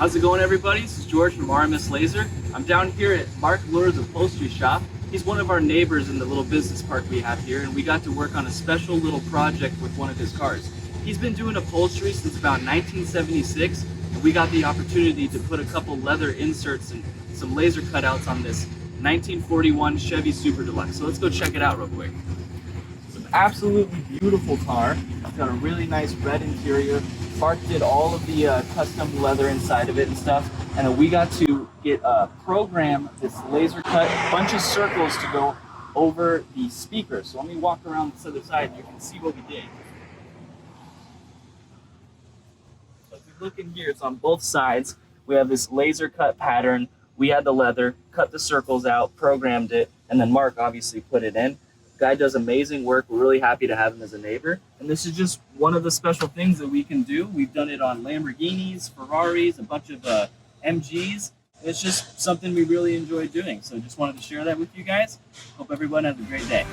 How's it going, everybody? This is George from RMS Laser. I'm down here at Mark Luhr's Upholstery shop. He's one of our neighbors in the little business park we have here, and we got to work on a special little project with one of his cars. He's been doing upholstery since about 1976, and we got the opportunity to put a couple leather inserts and some laser cutouts on this 1941 Chevy Super Deluxe. So let's go check it out real quick. It's an absolutely beautiful car. It's got a really nice red interior. Mark did all of the custom leather inside of it and stuff, and then we got to get program this laser cut bunch of circles to go over the speakers. So let me walk around this other side and you can see what we did. So if you look in here, it's on both sides. We have this laser cut pattern. We had the leather, cut the circles out, programmed it, and then Mark obviously put it in. Guy does amazing work. We're really happy to have him as a neighbor. And this is just one of the special things that we can do. We've done it on Lamborghinis, Ferraris, a bunch of MGs. It's just something we really enjoy doing. So just wanted to share that with you guys. Hope everyone has a great day.